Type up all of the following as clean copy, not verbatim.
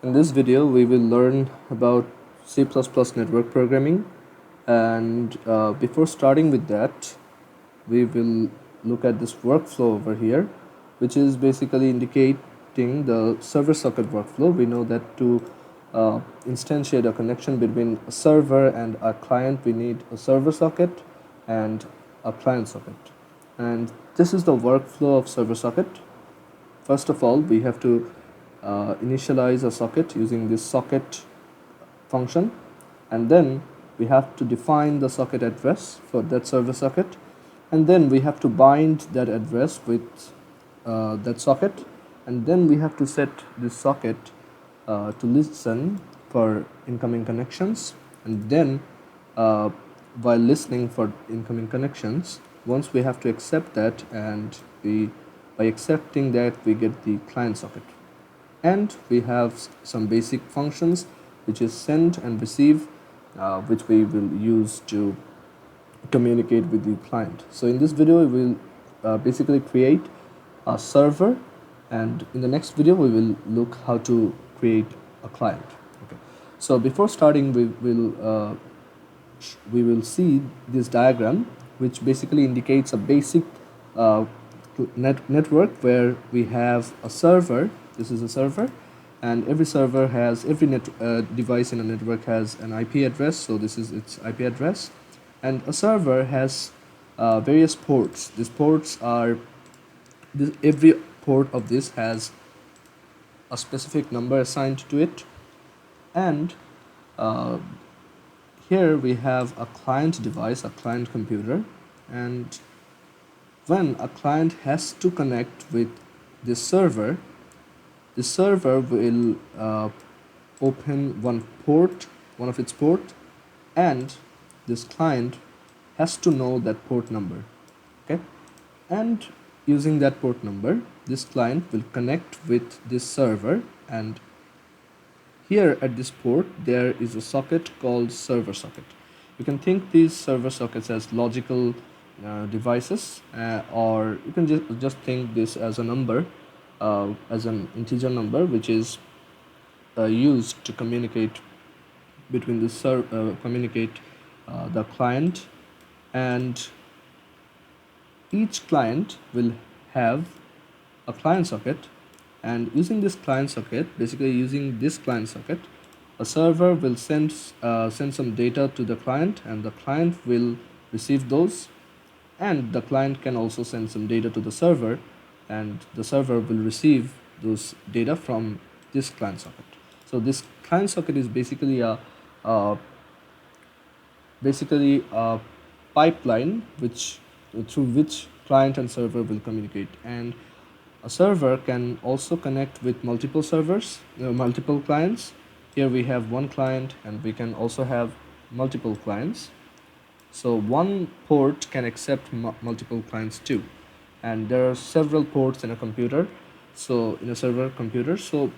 In this video, we will learn about C++ network programming, and before starting with that, we will look at this workflow over here, which is basically indicating the Serversocket workflow. We know that to instantiate a connection between a server and a client, we need a server socket and a client socket. And this is the workflow of Serversocket. First of all, we have to initialize a socket using this socket function, and then we have to define the socket address for that server socket, and then we have to bind that address with that socket, and then we have to set this socket to listen for incoming connections, and then while listening for incoming connections, once we have to accept that, and by accepting that we get the client socket. And we have some basic functions, which is send and receive, which we will use to communicate with the client. So in this video, we will basically create a server, and in the next video we will look how to create a client. Okay. So before starting, we will see this diagram, which basically indicates a basic network where we have a server. This is a server, and every server has every device in a network has an IP address. So this is its IP address, and a server has various ports. These ports are every port of this has a specific number assigned to it, and here we have a client device, a client computer, and when a client has to connect with this server, the server will open one of its port, and this client has to know that port number. Okay, and using that port number, this client will connect with this server, and here at this port there is a socket called server socket. You can think these server sockets as logical devices, or you can just think this as a number, as an integer number, which is used to communicate between the client, and each client will have a client socket, and using this client socket, a server will send some data to the client, and the client will receive those, and the client can also send some data to the server, and the server will receive those data from this client socket. So this client socket is basically a pipeline through which client and server will communicate, and a server can also connect with multiple servers, multiple clients. Here we have one client, and we can also have multiple clients. So one port can accept multiple clients too, and there are several ports in a computer, so in a server computer. So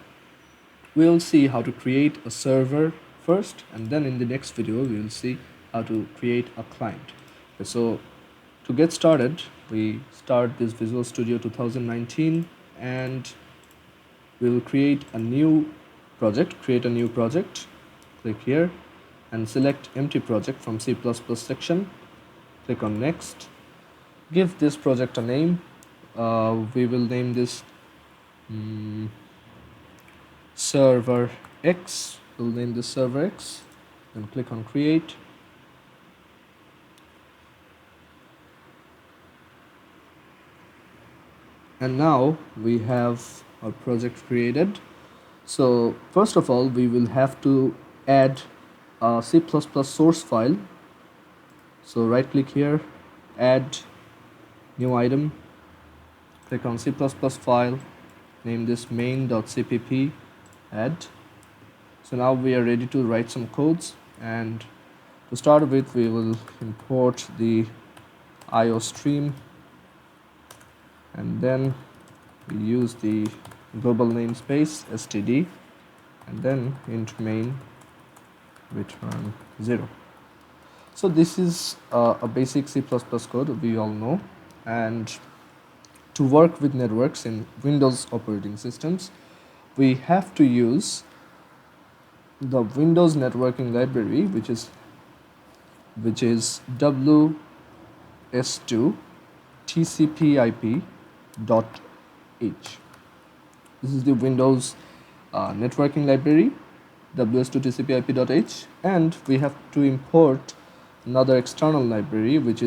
we'll see how to create a server first, and then in the next video we will see how to create a client. Okay, so to get started, we start this Visual Studio 2019, and we will create a new project. Click here and select empty project from C++ section. Click on next. Give this project a name. We will name this server X. We'll name this server X. Then click on create. And now we have our project created. So first of all, we will have to add a C++ source file. So right click here, add new item, click on C++ file, name this main.cpp, add. So now we are ready to write some codes, and to start with, we will import the IO stream, and then we use the global namespace std, and then int main return 0. So this is a basic C++ code we all know, and to work with networks in Windows operating systems, we have to use the Windows networking library, which is WS2 TCP/IP dot H. This is the Windows networking library, WS2 TCP/IP dot H, and we have to import another external library, which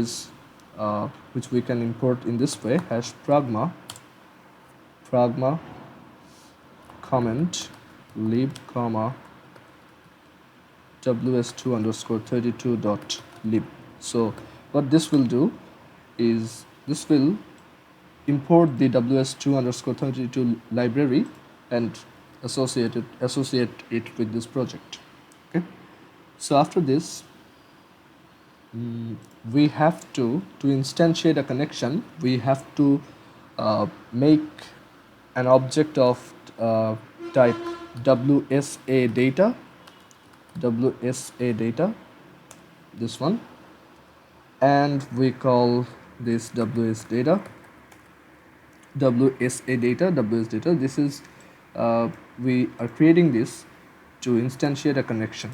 we can import in this way: #pragma comment lib comma ws2_32.lib. So what this will do is this will import the ws2_32 library and associate it with this project. Okay, so after this we have to instantiate a connection. We have to make an object of type WSA data, this one, and we call this WS data. This is we are creating this to instantiate a connection.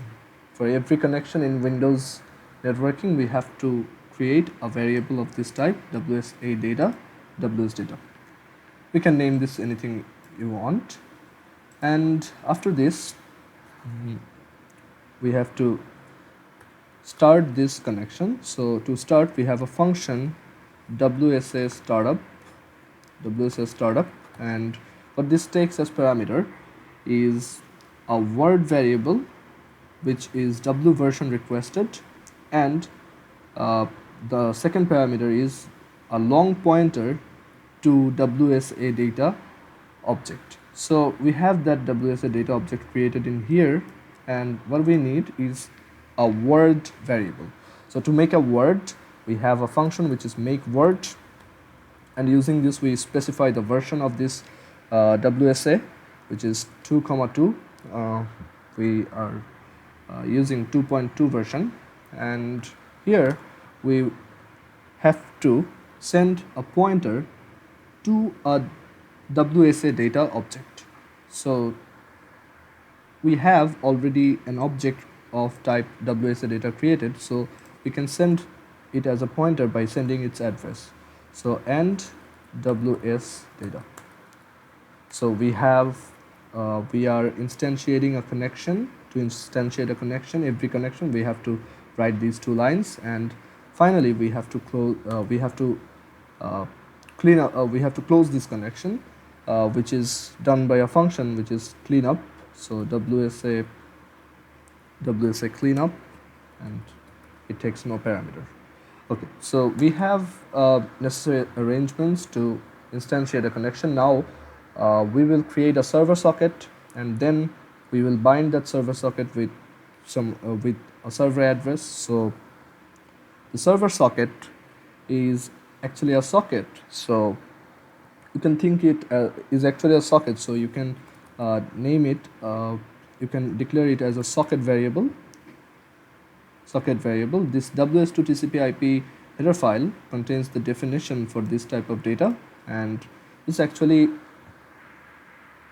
For every connection in Windows networking, we have to create a variable of this type, WSA data, WS data. We can name this anything you want. And after this, we have to start this connection. So to start, we have a function WSA startup, and what this takes as parameter is a word variable, which is W version requested, and the second parameter is a long pointer to WSA data object. So we have that WSA data object created in here, and what we need is a word variable. So to make a word, we have a function which is make word, and using this we specify the version of this WSA, which is 2,2. We are using 2.2 version, and here we have to send a pointer to a WSA data object. So we have already an object of type WSA data created, so we can send it as a pointer by sending its address. So and WS data. So we are instantiating a connection. To instantiate a connection, every connection we have to write these two lines, and finally we have to close. We have to close this connection, which is done by a function which is cleanup. So WSA cleanup, and it takes no parameter. Okay, so we have necessary arrangements to instantiate a connection. Now we will create a server socket, and then we will bind that server socket with with a server address. So the server socket is actually a socket. So you can think it is actually a socket. So you can name it. You can declare it as a socket variable. This WS2 TCP/IP header file contains the definition for this type of data, and it's actually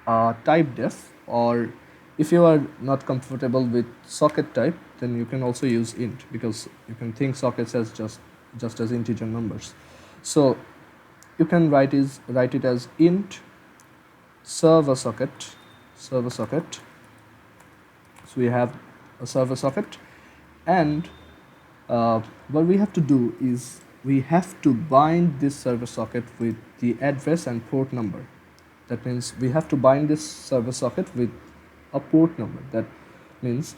type def, or if you are not comfortable with socket type, then you can also use int, because you can think sockets as just as integer numbers. So you can write it as int serversocket. So we have a server socket, and what we have to do is we have to bind this server socket with the address and port number. That means we have to bind this server socket with a port number. That means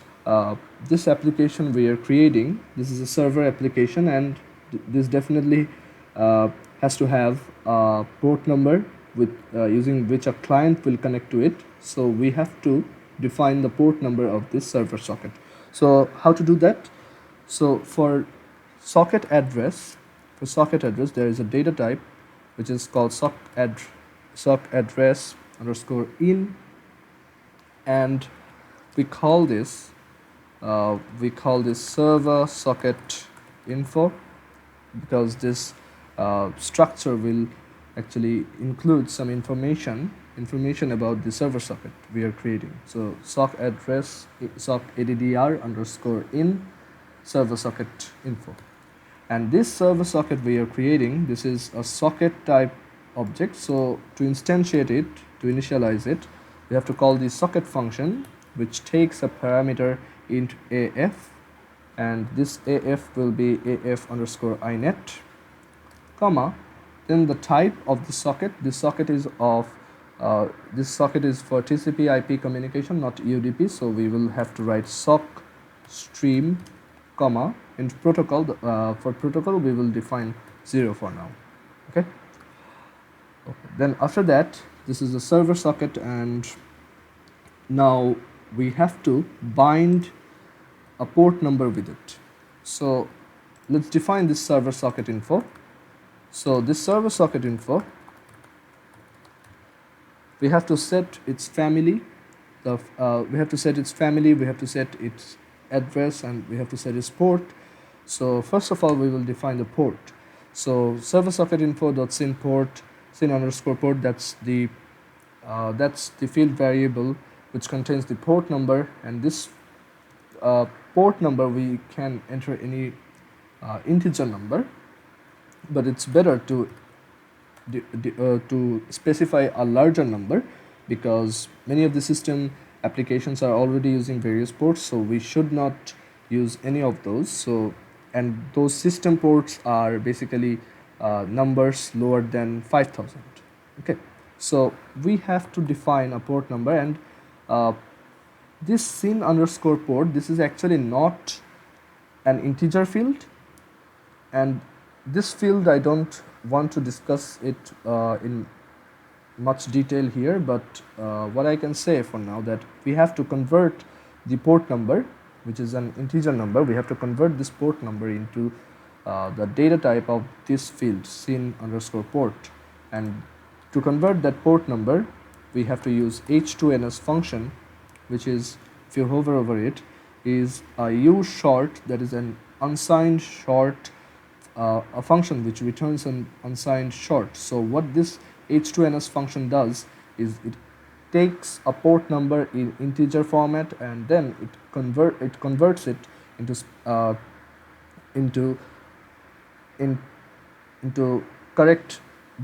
this application we are creating, this is a server application, and this definitely has to have a port number with using which a client will connect to it. So we have to define the port number of this server socket. So how to do that? So for socket address, there is a data type which is called sock address underscore in, and we call this Serversocket Info, because this structure will actually include some information information about the server socket we are creating. So sock address sock addr underscore in server socket info. And this server socket we are creating, this is a socket type object. So to instantiate it, to initialize it, we have to call the socket function, which takes a parameter int af, and this af will be af underscore inet, comma, then the type of the socket. This socket is of this socket is for TCP IP communication, not UDP, so we will have to write sock stream, comma, in protocol. For protocol we will define 0 for now. Okay. Then after that, this is the server socket, and now we have to bind a port number with it. So let's define this server socket info. So this server socket info, we have to set its family. We have to set its family, we have to set its address, and we have to set its port. So first of all, we will define the port. So serversocket info.syn port, syn underscore port, that's the field variable which contains the port number, and this port number we can enter any integer number, but it's better to specify a larger number, because many of the system applications are already using various ports, so we should not use any of those. So, and those system ports are basically numbers lower than 5000. Okay, so we have to define a port number, and this syn underscore port, this is actually not an integer field, and this field I don't want to discuss it in much detail here, but what I can say for now, that we have to convert the port number, which is an integer number, we have to convert this port number into the data type of this field, syn underscore port. And to convert that port number, we have to use h2ns function, which is, if you hover over it, is a use short, that is an unsigned short, a function which returns an unsigned short. So what this h2ns function does is it takes a port number in integer format, and then it converts it into correct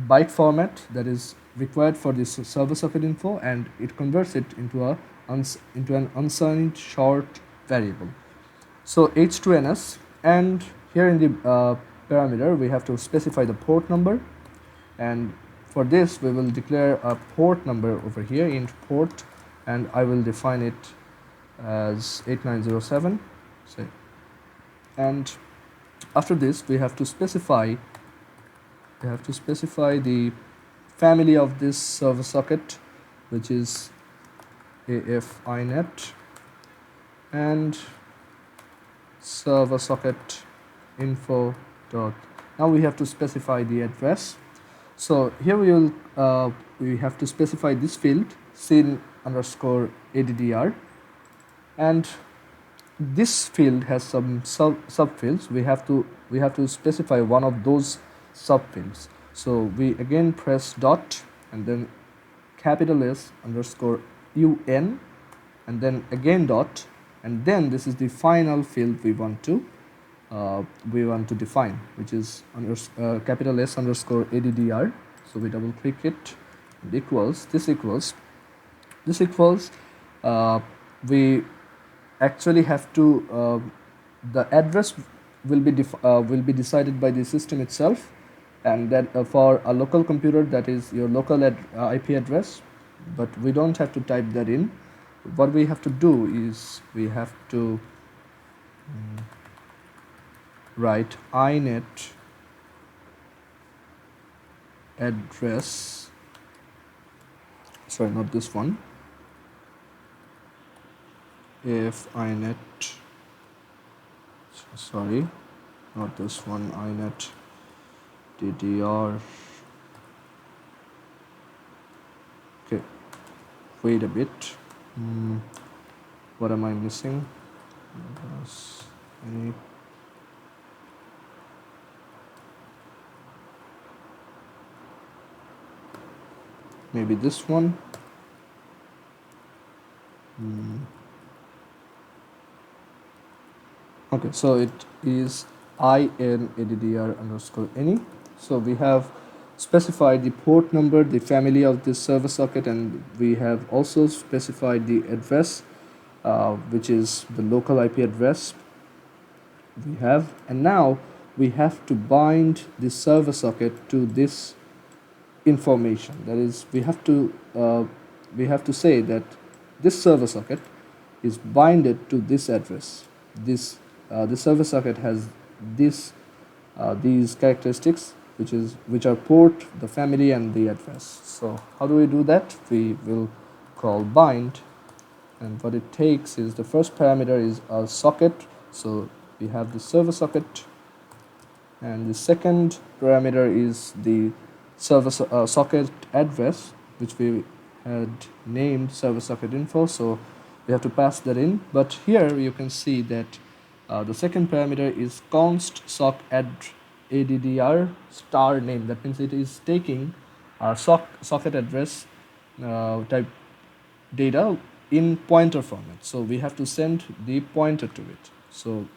byte format that is required for this server socket info, and it converts it into an unsigned short variable. So h2ns, and here in the parameter we have to specify the port number, and for this we will declare a port number over here, int port, and I will define it as 8907. say, and after this we have to specify the family of this server socket, which is af inet and server socket info dot. Now we have to specify the address. So here we have to specify this field, syn underscore addr, and this field has some subfields. We have to specify one of those subfields. So we again press dot, and then capital S underscore un, and then again dot, and then this is the final field we want to define, which is capital S underscore addr. So we double click it, and this equals we actually have to the address will be decided by the system itself, and that for a local computer, that is your local IP address, but we don't have to type that in. What we have to do is we have to write inet address, sorry, not this one, if inet, sorry, not this one, inet ddr. Okay, wait a bit, what am I missing? Maybe this one. Okay, so it is inaddr underscore any. So we have specified the port number, the family of this server socket, and we have also specified the address, which is the local IP address we have. And now we have to bind the server socket to this information. That is, we have to say that this server socket is binded to this address. The server socket has these characteristics, which are port, the family, and the address. So how do we do that? We will call bind, and what it takes is the first parameter is a socket. So we have the server socket, and the second parameter is the socket address, which we had named Serversocket Info. So we have to pass that in. But here you can see that the second parameter is const sock addr star name. That means it is taking our socket address type data in pointer format. So we have to send the pointer to it. So,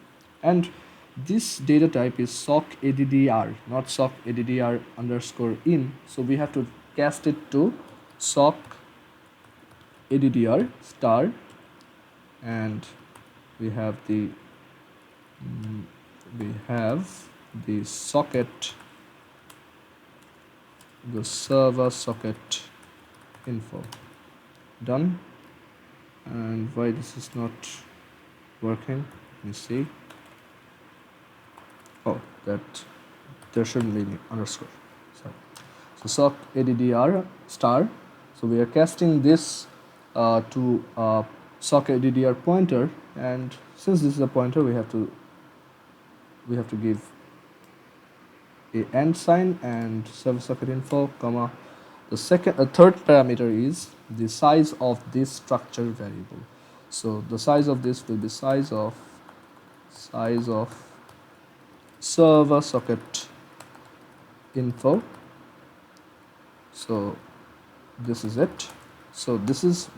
and this data type is sock addr, not sock addr underscore in. So we have to cast it to sock addr star, and we have the socket, the server socket info. Done. And why this is not working, let me see. Oh, that there shouldn't be any underscore. Sorry. So sock addr star. So we are casting this to sock addr pointer, and since this is a pointer, we have to give a and sign and serversocket info, comma. The third parameter is the size of this structure variable. So the size of this will be size of serversocket info. So this is it. So this is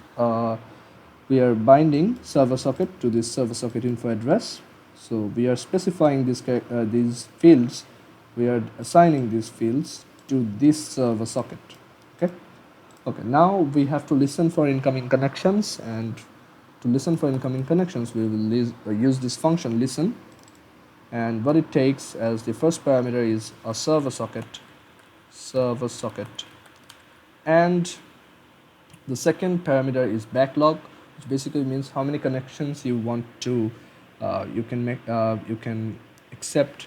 we are binding serversocket to this serversocket info address. So we are specifying these fields. We are assigning these fields to this server socket. Okay, now we have to listen for incoming connections, and to listen for incoming connections we will use this function listen, and what it takes as the first parameter is a server socket, and the second parameter is backlog, which basically means how many connections you want to you can accept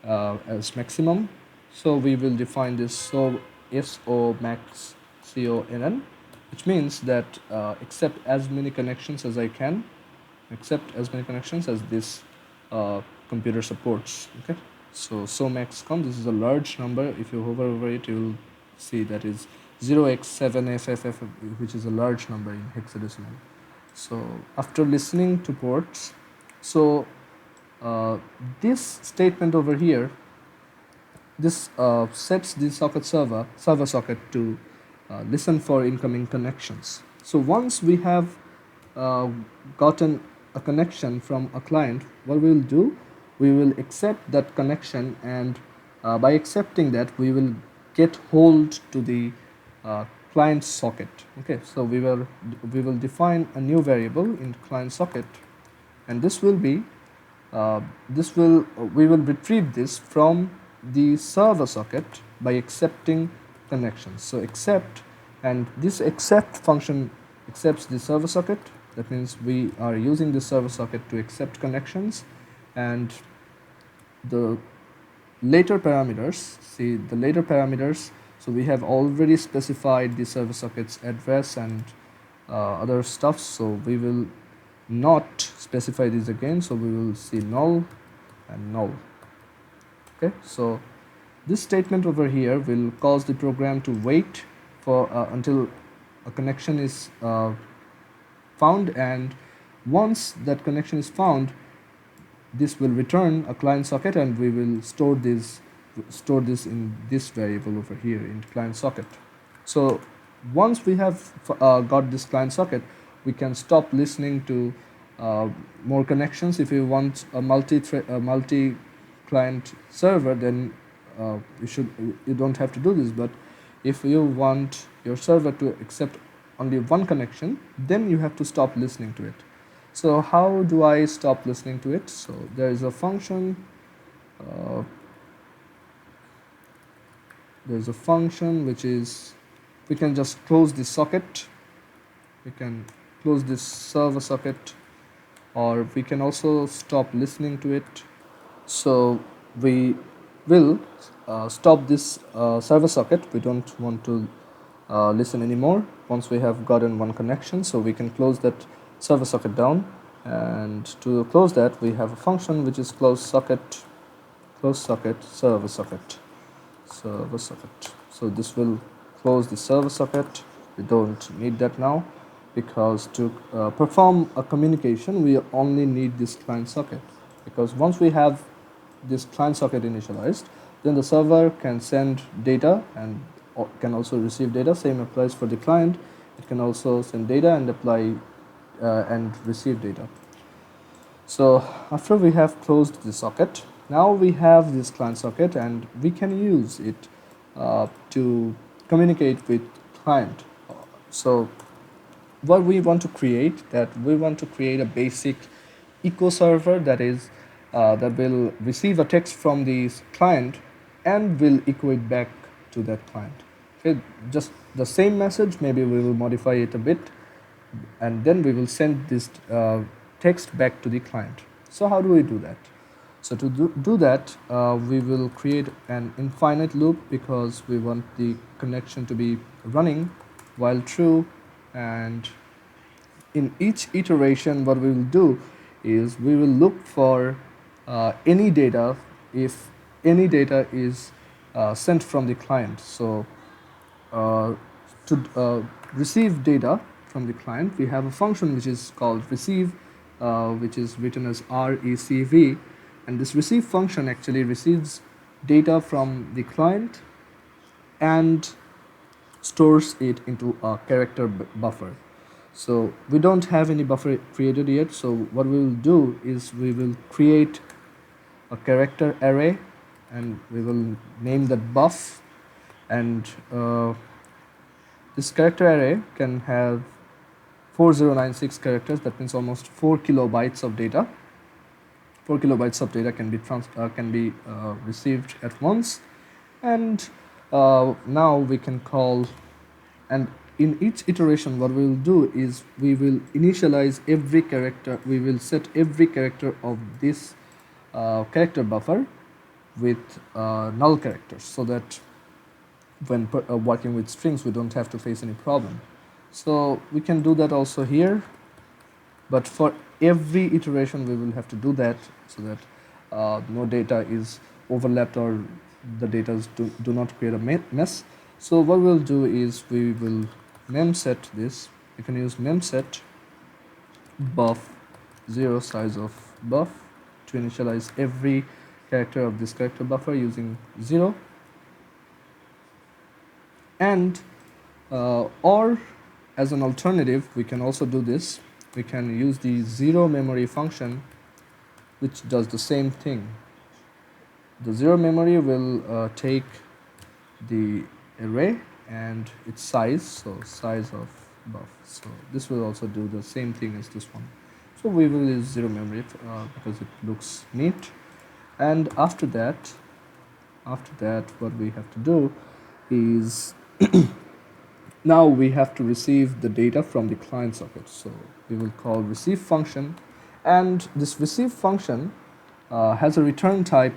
as maximum. So we will define this so max conn, which means that accept as many connections as I can, accept as many connections as this computer supports. Okay, so max com, this is a large number. If you hover over it, you will see that is 0x7ff, which is a large number in hexadecimal. So after listening to ports, so this statement over here, this sets the server socket to listen for incoming connections. So once we have gotten a connection from a client, what we will do, we will accept that connection, and by accepting that we will get hold to the client socket. Okay, so we will define a new variable in client socket, and this will be we will retrieve this from the server socket by accepting connections. So accept, and this accept function accepts the server socket. That means we are using the server socket to accept connections, and the later parameters, so we have already specified the server socket's address and other stuff, so we will not specify these again. So we will see null and null. Okay, so this statement over here will cause the program to wait for until a connection is found, and once that connection is found, this will return a client socket, and we will store this in this variable over here in client socket. So once we have got this client socket, we can stop listening to more connections. If you want a multi-client server, then you don't have to do this. But if you want your server to accept only one connection, then you have to stop listening to it. So how do I stop listening to it? So there is a function. There's a function which is, we can just close this socket. We can close this server socket, or we can also stop listening to it. So we will stop this server socket. We don't want to listen anymore once we have gotten one connection. So we can close that server socket down, and to close that we have a function which is close socket server socket. So this will close the server socket. We don't need that now, because to perform a communication we only need this client socket, because once we have this client socket initialized, then the server can send data and can also receive data. Same applies for the client. It can also send data and apply and receive data. So after we have closed the socket, now we have this client socket and we can use it to communicate with client. So what we want to create, a basic echo server that will receive a text from the client and will echo it back to that client. Okay, just the same message, maybe we will modify it a bit, and then we will send this text back to the client. So how do we do that? So to do that, we will create an infinite loop, because we want the connection to be running while true. And in each iteration, what we will do is we will look for any data if any data is sent from the client. So to receive data from the client, we have a function which is called receive, which is written as recv, and this receive function actually receives data from the client and stores it into a character buffer. So we don't have any buffer created yet, so what we will do is we will create a character array and we will name that buff, and this character array can have 4096 characters. That means almost 4 kilobytes of data. 4 kilobytes of data can be received at once, and now we can call, and in each iteration what we will do is we will initialize every character. We will set every character of this character buffer with null characters, so that when working with strings we don't have to face any problem. So we can do that also here, but for every iteration we will have to do that, so that no data is overlapped or the data do not create a mess. So what we'll do is we will memset this. You can use memset buff 0 size of buff to initialize every character of this character buffer using 0, and or as an alternative we can also do this. We can use the zero memory function, which does the same thing. The zero memory will take the array and its size, so size of buff. So this will also do the same thing as this one. So we will use zero memory because it looks neat. And after that what we have to do is now we have to receive the data from the client socket. So we will call receive function, and this receive function has a return type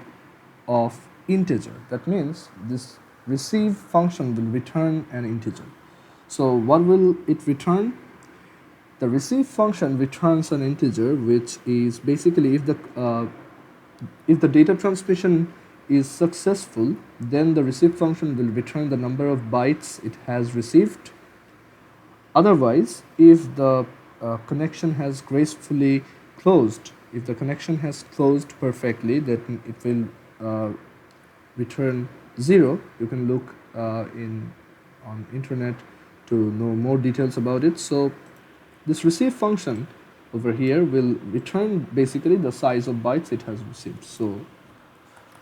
of integer. That means this receive function will return an integer. So what will it return? The receive function returns an integer, which is basically if the data transmission is successful, then the receive function will return the number of bytes it has received. Otherwise, if the connection has gracefully closed, if the connection has closed perfectly, then it will return 0. You can look on internet to know more details about it. So This receive function over here will return basically the size of bytes it has received. So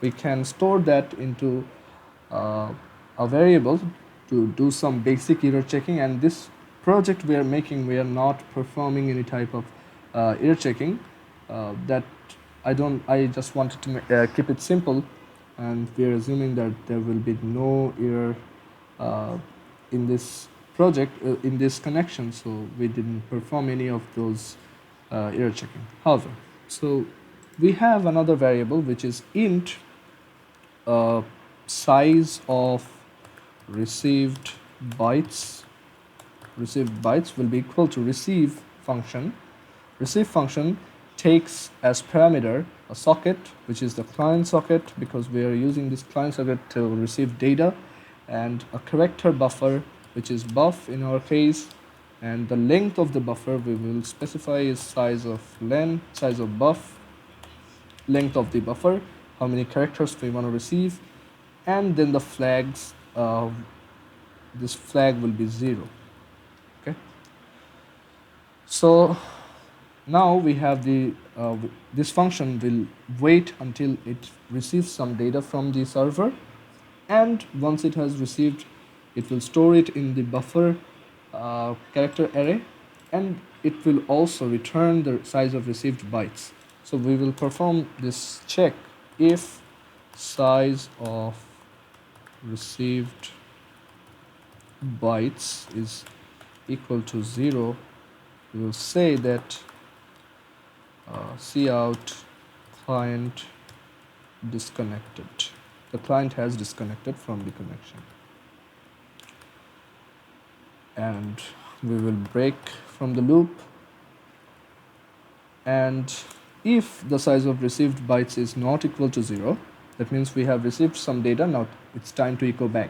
we can store that into a variable to do some basic error checking. And this project we are making, we are not performing any type of error checking. That I just wanted to keep it simple, and we are assuming that there will be no error in this project, in this connection, so we didn't perform any of those error checking. However, so we have another variable which is int size of received bytes. Received bytes will be equal to receive function. Receive function takes as parameter a socket, which is the client socket, because we are using this client socket to receive data, and a character buffer, which is buff in our case, and the length of the buffer we will specify is size of buff, length of the buffer, how many characters we want to receive, and then the flags. This flag will be 0. Okay. So now we have this function will wait until it receives some data from the server, and once it has received, it will store it in the buffer character array, and it will also return the size of received bytes. So we will perform this check. If size of received bytes is equal to 0, we will say that cout client disconnected. The client has disconnected from the connection, and we will break from the loop. And if the size of received bytes is not equal to 0, that means we have received some data, now it's time to echo back.